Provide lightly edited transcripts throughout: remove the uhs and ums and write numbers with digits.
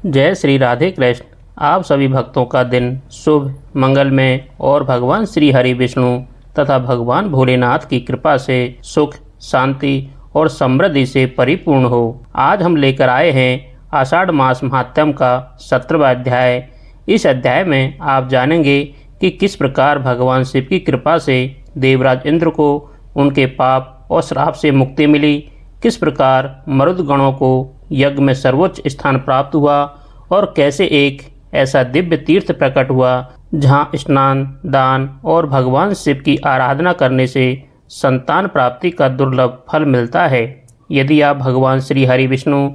जय श्री राधे कृष्ण। आप सभी भक्तों का दिन शुभ मंगलमय और भगवान श्री हरि विष्णु तथा भगवान भोलेनाथ की कृपा से सुख शांति और समृद्धि से परिपूर्ण हो। आज हम लेकर आए हैं आषाढ़ मास महात्म्य का 17वां अध्याय। इस अध्याय में आप जानेंगे कि किस प्रकार भगवान शिव की कृपा से देवराज इंद्र को उनके पाप और श्राप से मुक्ति मिली, किस प्रकार मरुद गणों को यज्ञ में सर्वोच्च स्थान प्राप्त हुआ और कैसे एक ऐसा दिव्य तीर्थ प्रकट हुआ जहां स्नान, दान और भगवान शिव की आराधना करने से संतान प्राप्ति का दुर्लभ फल मिलता है। यदि आप भगवान श्री हरि विष्णु,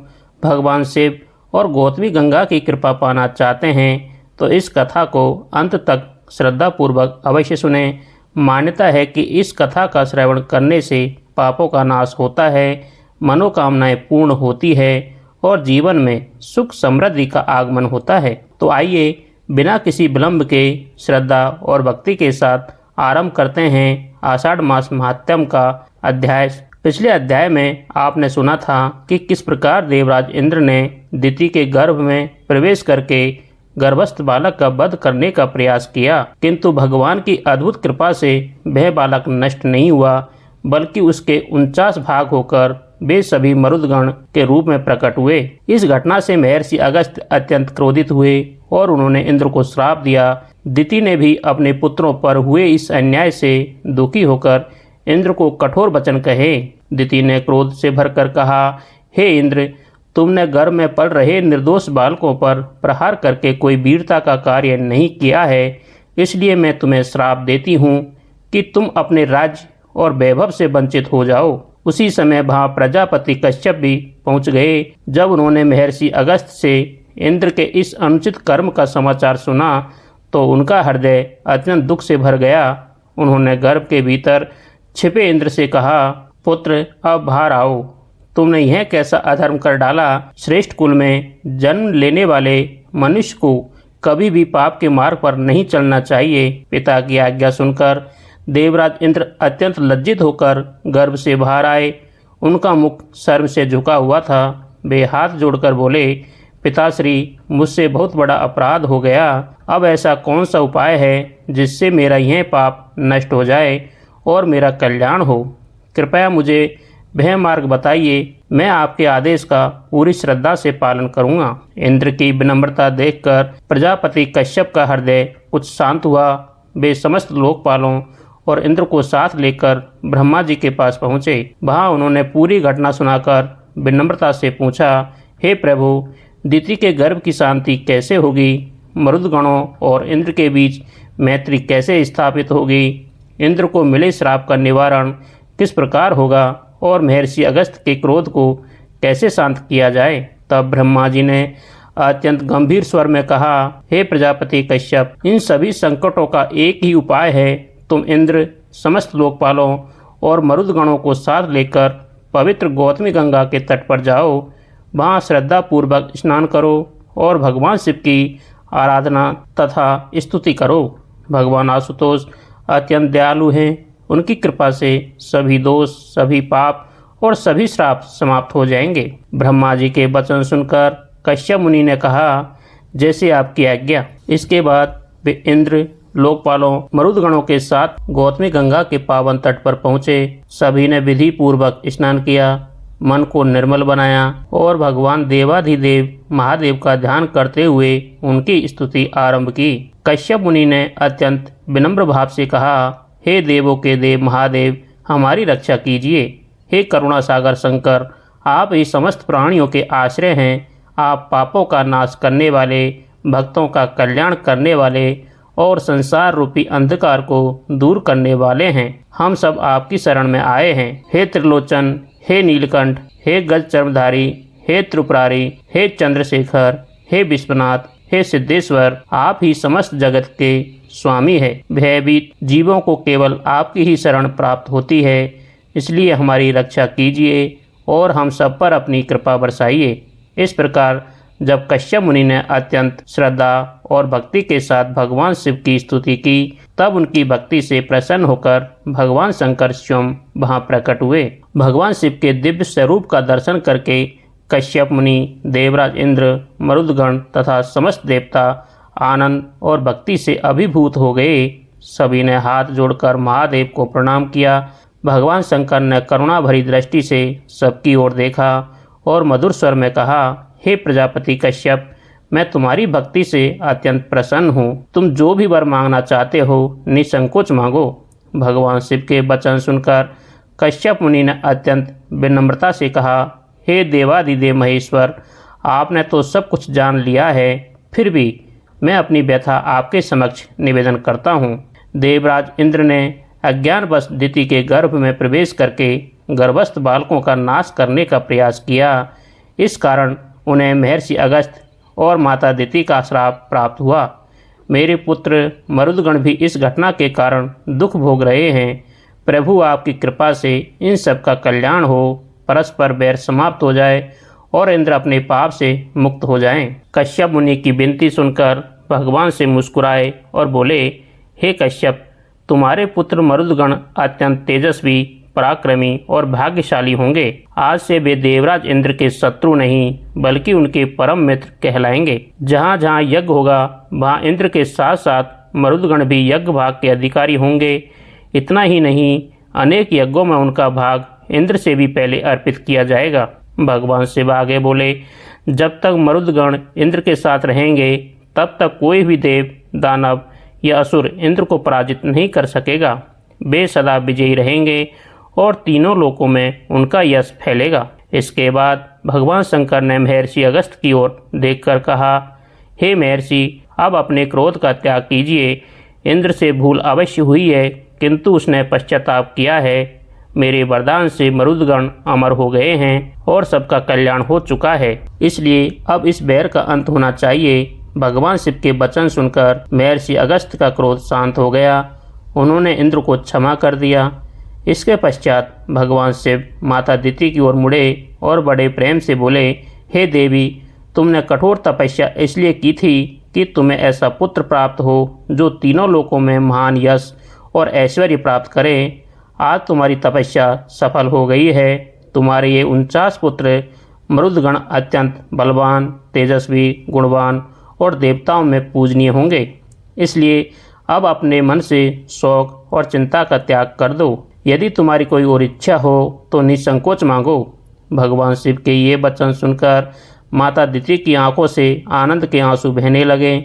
भगवान शिव और गौतमी गंगा की कृपा पाना चाहते हैं तो इस कथा को अंत तक श्रद्धापूर्वक अवश्य सुने। मान्यता है कि इस कथा का श्रवण करने से पापों का नाश होता है, मनोकामनाएं पूर्ण होती है और जीवन में सुख समृद्धि का आगमन होता है। तो आइए बिना किसी विलंब के श्रद्धा और भक्ति के साथ आरंभ करते हैं आषाढ़ मास महात्म्य का अध्याय। पिछले अध्याय में आपने सुना था कि किस प्रकार देवराज इंद्र ने दिति के गर्भ में प्रवेश करके गर्भस्थ बालक का वध करने का प्रयास किया, किंतु भगवान की अद्भुत कृपा से वह बालक नष्ट नहीं हुआ, बल्कि उसके 49 भाग होकर वे सभी मरुदगण के रूप में प्रकट हुए। इस घटना से महर्षि अगस्त्य अत्यंत क्रोधित हुए और उन्होंने इंद्र को श्राप दिया। दिति ने भी अपने पुत्रों पर हुए इस अन्याय से दुखी होकर इंद्र को कठोर वचन कहे। दिति ने क्रोध से भरकर कहा, हे इंद्र, तुमने गर्भ में पल रहे निर्दोष बालकों पर प्रहार करके कोई वीरता का कार्य नहीं किया है, इसलिए मैं तुम्हें श्राप देती हूँ कि तुम अपने राज्य और वैभव से वंचित हो जाओ। उसी समय वहाँ प्रजापति कश्यप भी पहुँच गए। जब उन्होंने महर्षि अगस्त्य से इंद्र के इस अनुचित कर्म का समाचार सुना तो उनका हृदय अत्यंत दुख से भर गया। उन्होंने गर्भ के भीतर छिपे इंद्र से कहा, पुत्र, अब बाहर आओ। तुमने यह कैसा अधर्म कर डाला। श्रेष्ठ कुल में जन्म लेने वाले मनुष्य को कभी भी पाप के मार्ग पर नहीं चलना चाहिए। पिता की आज्ञा सुनकर देवराज इंद्र अत्यंत लज्जित होकर गर्भ से बाहर आए। उनका मुख शर्म से झुका हुआ था। वे हाथ जोड़कर बोले, पिताश्री, मुझसे बहुत बड़ा अपराध हो गया। अब ऐसा कौन सा उपाय है जिससे मेरा यह पाप नष्ट हो जाए और मेरा कल्याण हो? कृपया मुझे वह मार्ग बताइए, मैं आपके आदेश का पूरी श्रद्धा से पालन करूँगा। इंद्र की विनम्रता देखकर प्रजापति कश्यप का हृदय कुछ शांत हुआ। वे समस्त लोकपालों और इंद्र को साथ लेकर ब्रह्मा जी के पास पहुँचे। वहाँ उन्होंने पूरी घटना सुनाकर विनम्रता से पूछा, हे प्रभु, दिति के गर्भ की शांति कैसे होगी? मरुदगणों और इंद्र के बीच मैत्री कैसे स्थापित होगी? इंद्र को मिले श्राप का निवारण किस प्रकार होगा और महर्षि अगस्त्य के क्रोध को कैसे शांत किया जाए? तब ब्रह्मा जी ने अत्यंत गंभीर स्वर में कहा, हे प्रजापति कश्यप, इन सभी संकटों का एक ही उपाय है। तुम इंद्र, समस्त लोकपालों और मरुदगणों को साथ लेकर पवित्र गौतमी गंगा के तट पर जाओ। वहाँ श्रद्धा पूर्वक स्नान करो और भगवान शिव की आराधना तथा स्तुति करो। भगवान आशुतोष अत्यंत दयालु हैं। उनकी कृपा से सभी दोष, सभी पाप और सभी श्राप समाप्त हो जाएंगे। ब्रह्मा जी के वचन सुनकर कश्यप मुनि ने कहा, जैसे आपकी आज्ञा। इसके बाद वे इंद्र, लोकपालों, मरुदगणों के साथ गौतमी गंगा के पावन तट पर पहुँचे। सभी ने विधि पूर्वक स्नान किया, मन को निर्मल बनाया और भगवान देवाधिदेव महादेव का ध्यान करते हुए उनकी स्तुति आरंभ की। कश्यप मुनि ने अत्यंत विनम्र भाव से कहा, हे देवों के देव महादेव, हमारी रक्षा कीजिए। हे करुणा सागर शंकर, आप ही समस्त प्राणियों के आश्रय हैं। आप पापों का नाश करने वाले, भक्तों का कल्याण करने वाले और संसार रूपी अंधकार को दूर करने वाले हैं। हम सब आपकी शरण में आए हैं। हे त्रिलोचन, हे नीलकंठ, हे गज चर्मधारी, हे त्रिपुरारी, हे चंद्रशेखर, हे विश्वनाथ, हे सिद्धेश्वर, आप ही समस्त जगत के स्वामी है। भयभीत जीवों को केवल आपकी ही शरण प्राप्त होती है, इसलिए हमारी रक्षा कीजिए और हम सब पर अपनी कृपा बरसाइए। इस प्रकार जब कश्यप मुनि ने अत्यंत श्रद्धा और भक्ति के साथ भगवान शिव की स्तुति की, तब उनकी भक्ति से प्रसन्न होकर भगवान शंकर स्वयं वहाँ प्रकट हुए। भगवान शिव के दिव्य स्वरूप का दर्शन करके कश्यप मुनि, देवराज इंद्र, मरुदगण तथा समस्त देवता आनंद और भक्ति से अभिभूत हो गए। सभी ने हाथ जोड़कर महादेव को प्रणाम किया। भगवान शंकर ने करुणा भरी दृष्टि से सबकी ओर देखा और मधुर स्वर में कहा, हे प्रजापति कश्यप, मैं तुम्हारी भक्ति से अत्यंत प्रसन्न हूँ। तुम जो भी वर मांगना चाहते हो निसंकोच मांगो। भगवान शिव के वचन सुनकर कश्यप मुनि ने अत्यंत विनम्रता से कहा, हे देवादिदेव महेश्वर, आपने तो सब कुछ जान लिया है, फिर भी मैं अपनी व्यथा आपके समक्ष निवेदन करता हूँ। देवराज इंद्र ने अज्ञानवश दिति के गर्भ में प्रवेश करके गर्भस्थ बालकों का नाश करने का प्रयास किया। इस कारण उन्हें महर्षि अगस्त्य और माता दिति का श्राप प्राप्त हुआ। मेरे पुत्र मरुदगण भी इस घटना के कारण दुख भोग रहे हैं। प्रभु आपकी कृपा से इन सब का कल्याण हो, परस्पर बैर समाप्त हो जाए और इंद्र अपने पाप से मुक्त हो जाएं। कश्यप मुनि की विनती सुनकर भगवान से मुस्कुराए और बोले, हे कश्यप, तुम्हारे पुत्र मरुदगण अत्यंत तेजस्वी, पराक्रमी और भाग्यशाली होंगे। आज से वे देवराज इंद्र के शत्रु नहीं बल्कि उनके परम मित्र कहलाएंगे। जहाँ जहाँ यज्ञ होगा वहाँ इंद्र के साथ साथ मरुदगण भी यज्ञ भाग के अधिकारी होंगे। इतना ही नहीं, अनेक यज्ञों में उनका भाग इंद्र से भी पहले अर्पित किया जाएगा। भगवान शिव आगे बोले, जब तक मरुदगण इंद्र के साथ रहेंगे तब तक कोई भी देव, दानव या असुर इंद्र को पराजित नहीं कर सकेगा। वे सदा विजयी रहेंगे और तीनों लोकों में उनका यश फैलेगा। इसके बाद भगवान शंकर ने महर्षि अगस्त्य की ओर देखकर कहा, हे महर्षि, अब अपने क्रोध का त्याग कीजिए। इंद्र से भूल अवश्य हुई है, किंतु उसने पश्चाताप किया है। मेरे वरदान से मरुदगण अमर हो गए हैं और सबका कल्याण हो चुका है, इसलिए अब इस बैर का अंत होना चाहिए। भगवान शिव के वचन सुनकर महर्षि अगस्त्य का क्रोध शांत हो गया। उन्होंने इंद्र को क्षमा कर दिया। इसके पश्चात भगवान शिव माता दिति की ओर मुड़े और बड़े प्रेम से बोले, हे देवी, तुमने कठोर तपस्या इसलिए की थी कि तुम्हें ऐसा पुत्र प्राप्त हो जो तीनों लोकों में महान यश और ऐश्वर्य प्राप्त करे। आज तुम्हारी तपस्या सफल हो गई है। तुम्हारे ये 49 पुत्र मरुदगण अत्यंत बलवान, तेजस्वी, गुणवान और देवताओं में पूजनीय होंगे। इसलिए अब अपने मन से शोक और चिंता का त्याग कर दो। यदि तुम्हारी कोई और इच्छा हो तो निसंकोच मांगो। भगवान शिव के ये वचन सुनकर माता दिति की आंखों से आनंद के आंसू बहने लगे।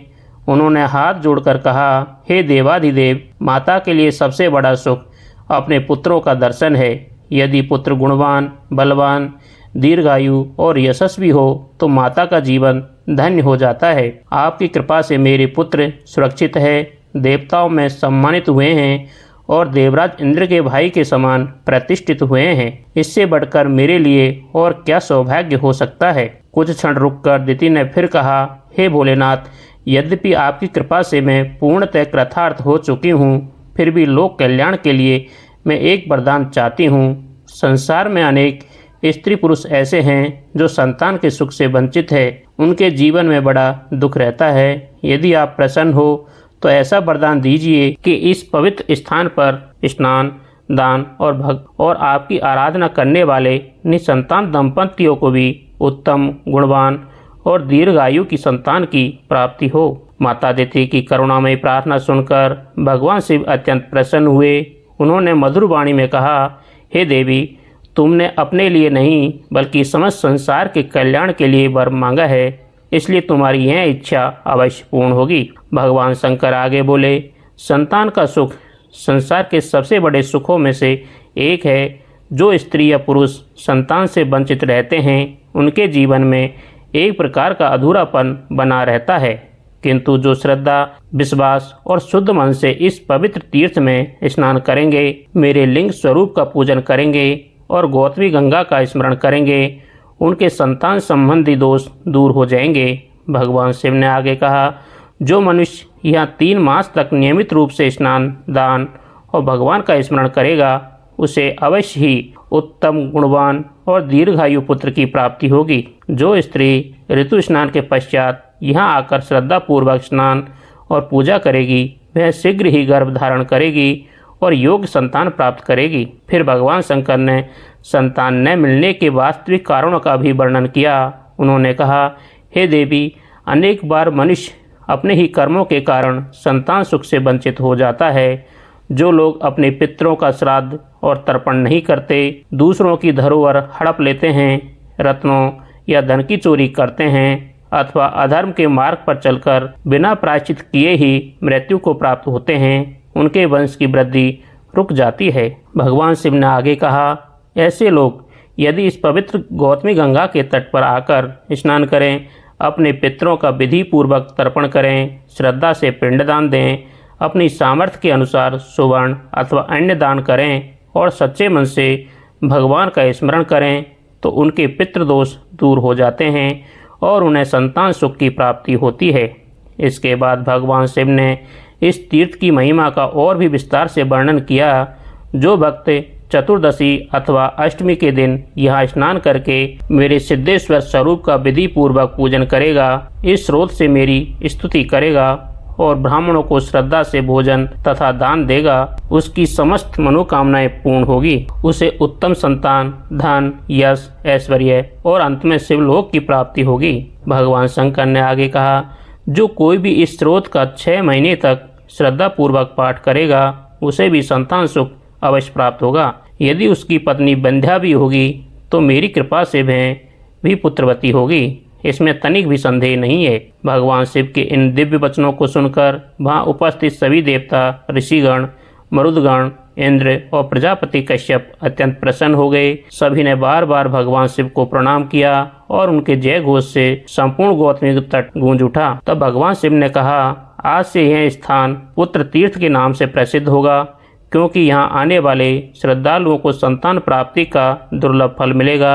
उन्होंने हाथ जोड़कर कहा, हे देवाधिदेव, माता के लिए सबसे बड़ा सुख अपने पुत्रों का दर्शन है। यदि पुत्र गुणवान, बलवान, दीर्घायु और यशस्वी हो तो माता का जीवन धन्य हो जाता है। आपकी कृपा से मेरे पुत्र सुरक्षित है, देवताओं में सम्मानित हुए हैं और देवराज इंद्र के भाई के समान प्रतिष्ठित हुए हैं। इससे बढ़कर मेरे लिए और क्या सौभाग्य हो सकता है। कुछ क्षण रुककर दिति ने फिर कहा, हे भोलेनाथ, यद्यपि आपकी कृपा से मैं पूर्णतः कृतार्थ हो चुकी हूँ, फिर भी लोक कल्याण के लिए मैं एक वरदान चाहती हूँ। संसार में अनेक स्त्री पुरुष ऐसे हैं जो संतान के सुख से वंचित है। उनके जीवन में बड़ा दुख रहता है। यदि आप प्रसन्न हो तो ऐसा वरदान दीजिए कि इस पवित्र स्थान पर स्नान, दान और आपकी आराधना करने वाले निसंतान दंपतियों को भी उत्तम, गुणवान और दीर्घायु की संतान की प्राप्ति हो। माता दिति की करुणामयी प्रार्थना सुनकर भगवान शिव अत्यंत प्रसन्न हुए। उन्होंने मधुर वाणी में कहा, हे देवी, तुमने अपने लिए नहीं बल्कि समस्त संसार के कल्याण के लिए वर मांगा है, इसलिए तुम्हारी यह इच्छा अवश्य पूर्ण होगी। भगवान शंकर आगे बोले, संतान का सुख संसार के सबसे बड़े सुखों में से एक है। जो स्त्री या पुरुष संतान से वंचित रहते हैं उनके जीवन में एक प्रकार का अधूरापन बना रहता है, किंतु जो श्रद्धा, विश्वास और शुद्ध मन से इस पवित्र तीर्थ में स्नान करेंगे, मेरे लिंग स्वरूप का पूजन करेंगे और गौतमी गंगा का स्मरण करेंगे, उनके संतान संबंधी दोष दूर हो जाएंगे। भगवान शिव ने आगे कहा, जो मनुष्य यहाँ 3 मास तक नियमित रूप से स्नान, दान और भगवान का स्मरण करेगा, उसे अवश्य ही उत्तम, गुणवान और दीर्घायु पुत्र की प्राप्ति होगी। जो स्त्री ऋतु स्नान के पश्चात यहाँ आकर श्रद्धापूर्वक स्नान और पूजा करेगी, वह शीघ्र ही गर्भ धारण करेगी और योग्य संतान प्राप्त करेगी। फिर भगवान शंकर ने संतान न मिलने के वास्तविक कारणों का भी वर्णन किया। उन्होंने कहा, हे देवी, अनेक बार मनुष्य अपने ही कर्मों के कारण संतान सुख से वंचित हो जाता है। जो लोग अपने पितरों का श्राद्ध और तर्पण नहीं करते, दूसरों की धरोहर हड़प लेते हैं, रत्नों या धन की चोरी करते हैं अथवा अधर्म के मार्ग पर चलकर बिना प्रायश्चित किए ही मृत्यु को प्राप्त होते हैं, उनके वंश की वृद्धि रुक जाती है। भगवान शिव ने आगे कहा, ऐसे लोग यदि इस पवित्र गौतमी गंगा के तट पर आकर स्नान करें, अपने पितरों का विधि पूर्वक तर्पण करें, श्रद्धा से पिंडदान दें, अपनी सामर्थ्य के अनुसार सुवर्ण अथवा अन्य दान करें और सच्चे मन से भगवान का स्मरण करें, तो उनके पितृदोष दूर हो जाते हैं और उन्हें संतान सुख की प्राप्ति होती है। इसके बाद भगवान शिव ने इस तीर्थ की महिमा का और भी विस्तार से वर्णन किया। जो भक्त चतुर्दशी अथवा अष्टमी के दिन यहाँ स्नान करके मेरे सिद्धेश्वर स्वरूप का विधि पूर्वक पूजन करेगा, इस स्रोत से मेरी स्तुति करेगा और ब्राह्मणों को श्रद्धा से भोजन तथा दान देगा, उसकी समस्त मनोकामनाएं पूर्ण होगी। उसे उत्तम संतान, धन, यश, ऐश्वर्य और अंत में शिवलोक की प्राप्ति होगी। भगवान शंकर ने आगे कहा, जो कोई भी इस स्रोत का 6 महीने तक श्रद्धा पूर्वक पाठ करेगा, उसे भी संतान सुख अवश्य प्राप्त होगा। यदि उसकी पत्नी बंध्या भी होगी तो मेरी कृपा से वह भी पुत्रवती होगी, इसमें तनिक भी संदेह नहीं है। भगवान शिव के इन दिव्य वचनों को सुनकर वहाँ उपस्थित सभी देवता, ऋषिगण, मरुदगण, इंद्र और प्रजापति कश्यप अत्यंत प्रसन्न हो गए। सभी ने बार बार भगवान शिव को प्रणाम किया और उनके जय घोष से संपूर्ण गौतमी तट गूंज उठा। तब भगवान शिव ने कहा, आज से यह स्थान पुत्र तीर्थ के नाम से प्रसिद्ध होगा, क्योंकि यहाँ आने वाले श्रद्धालुओं को संतान प्राप्ति का दुर्लभ फल मिलेगा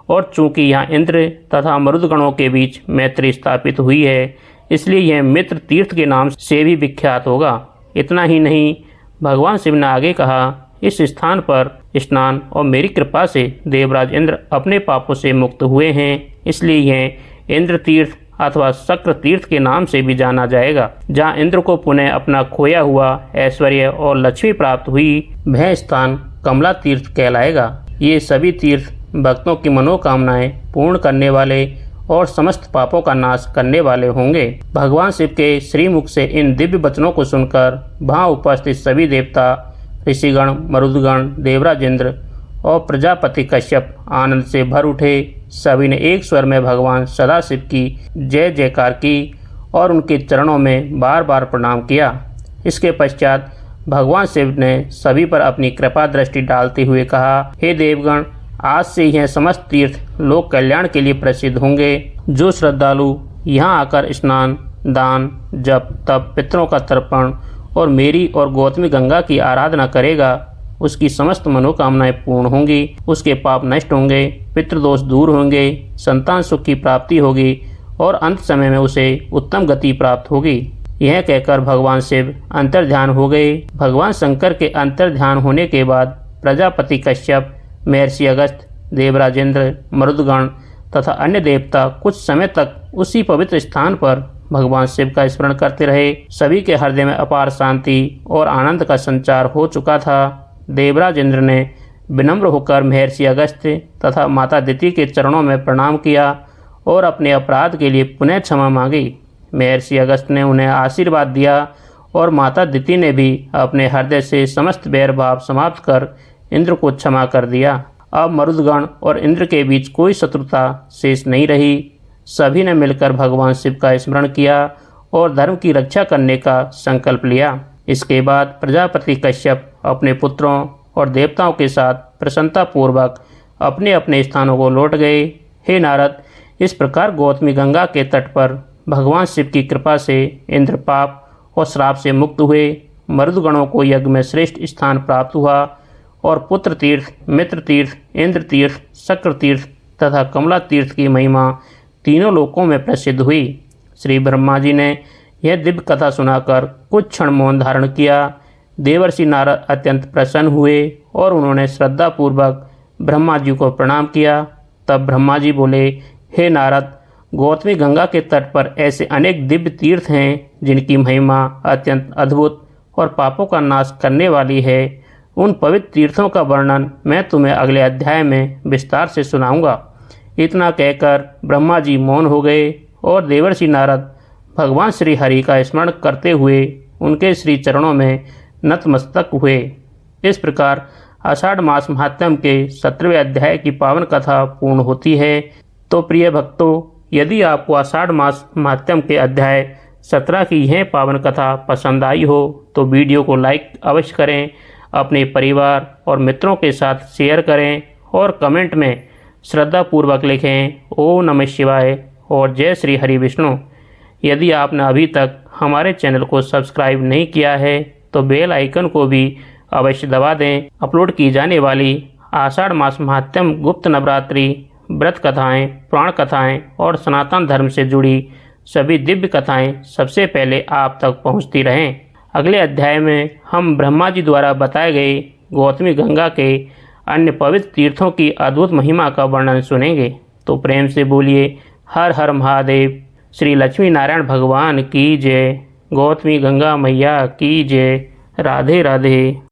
और चूंकि यहाँ इंद्र तथा मरुदगणों के बीच मैत्री स्थापित हुई है, इसलिए यह मित्र तीर्थ के नाम से भी विख्यात होगा। इतना ही नहीं, भगवान शिव ने आगे कहा, इस स्थान पर स्नान और मेरी कृपा से देवराज इंद्र अपने पापों से मुक्त हुए हैं, इसलिए यह इंद्र तीर्थ अथवा शक्र तीर्थ के नाम से भी जाना जाएगा। जहाँ इंद्र को पुनः अपना खोया हुआ ऐश्वर्य और लक्ष्मी प्राप्त हुई, वह स्थान कमला तीर्थ कहलाएगा। ये सभी तीर्थ भक्तों की मनोकामनाएं पूर्ण करने वाले और समस्त पापों का नाश करने वाले होंगे। भगवान शिव के श्रीमुख से इन दिव्य वचनों को सुनकर वहाँ उपस्थित सभी देवता, ऋषिगण, मरुदगण, देवराज इंद्र और प्रजापति कश्यप आनंद से भर उठे। सभी ने एक स्वर में भगवान सदाशिव की जय जयकार की और उनके चरणों में बार बार प्रणाम किया। इसके पश्चात भगवान शिव ने सभी पर अपनी कृपा दृष्टि डालते हुए कहा, हे देवगण, आज से यह समस्त तीर्थ लोक कल्याण के लिए प्रसिद्ध होंगे। जो श्रद्धालु यहाँ आकर स्नान, दान, जप, तप, पितरों का तर्पण और मेरी और गौतमी गंगा की आराधना करेगा, उसकी समस्त मनोकामनाएं पूर्ण होंगी, उसके पाप नष्ट होंगे, पितृदोष दूर होंगे, संतान सुख की प्राप्ति होगी और अंत समय में उसे उत्तम गति प्राप्त होगी। यह कहकर भगवान शिव अंतर्ध्यान हो गए। भगवान शंकर के अंतर्ध्यान होने के बाद प्रजापति कश्यप, महर्षि अगस्त्य, देवराज इंद्र, मरुदगण तथा अन्य देवता कुछ समय तक उसी पवित्र स्थान पर भगवान शिव का स्मरण करते रहे। सभी के हृदय में अपार शांति और आनंद का संचार हो चुका था। देवराज इंद्र ने विनम्र होकर महर्षि अगस्त्य तथा माता दिति के चरणों में प्रणाम किया और अपने अपराध के लिए पुनः क्षमा मांगी। महर्षि अगस्त्य ने उन्हें आशीर्वाद दिया और माता दिति ने भी अपने हृदय से समस्त बैर भाव समाप्त कर इंद्र को क्षमा कर दिया। अब मरुदगण और इंद्र के बीच कोई शत्रुता शेष नहीं रही। सभी ने मिलकर भगवान शिव का स्मरण किया और धर्म की रक्षा करने का संकल्प लिया। इसके बाद प्रजापति कश्यप अपने पुत्रों और देवताओं के साथ प्रसन्नता पूर्वक अपने अपने स्थानों को लौट गए। हे नारद, इस प्रकार गौतमी गंगा के तट पर भगवान शिव की कृपा से इंद्र पाप और श्राप से मुक्त हुए। मरुदगणों को यज्ञ में श्रेष्ठ स्थान प्राप्त हुआ और पुत्र तीर्थ, मित्र तीर्थ, इंद्र तीर्थ, शक्र तीर्थ तथा कमला तीर्थ की महिमा तीनों लोकों में प्रसिद्ध हुई। श्री ब्रह्मा जी ने यह दिव्य कथा सुनाकर कुछ क्षण मौन धारण किया। देवर्षि नारद अत्यंत प्रसन्न हुए और उन्होंने श्रद्धापूर्वक ब्रह्मा जी को प्रणाम किया। तब ब्रह्मा जी बोले, हे नारद, गौतमी गंगा के तट पर ऐसे अनेक दिव्य तीर्थ हैं जिनकी महिमा अत्यंत अद्भुत और पापों का नाश करने वाली है। उन पवित्र तीर्थों का वर्णन मैं तुम्हें अगले अध्याय में विस्तार से सुनाऊंगा। इतना कहकर ब्रह्मा जी मौन हो गए और देवर्षि नारद भगवान श्री हरि का स्मरण करते हुए उनके श्री चरणों में नतमस्तक हुए। इस प्रकार आषाढ़ मास महात्म्य के 17वें अध्याय की पावन कथा पूर्ण होती है। तो प्रिय भक्तों, यदि आपको आषाढ़ मास महात्म्य के अध्याय 17 की यह पावन कथा पसंद आई हो तो वीडियो को लाइक अवश्य करें, अपने परिवार और मित्रों के साथ शेयर करें और कमेंट में श्रद्धापूर्वक लिखें ओम नमः शिवाय और जय श्री हरि विष्णु। यदि आपने अभी तक हमारे चैनल को सब्सक्राइब नहीं किया है तो बेल आइकन को भी अवश्य दबा दें। अपलोड की जाने वाली आषाढ़ मास महात्म्य, गुप्त नवरात्रि, व्रत कथाएं, पुराण कथाएं और सनातन धर्म से जुड़ी सभी दिव्य कथाएं सबसे पहले आप तक पहुंचती रहें। अगले अध्याय में हम ब्रह्मा जी द्वारा बताए गए गौतमी गंगा के अन्य पवित्र तीर्थों की अद्भुत महिमा का वर्णन सुनेंगे। तो प्रेम से बोलिए हर हर महादेव। श्री लक्ष्मी नारायण भगवान की जय। गौतमी गंगा मैया की जय। राधे राधे।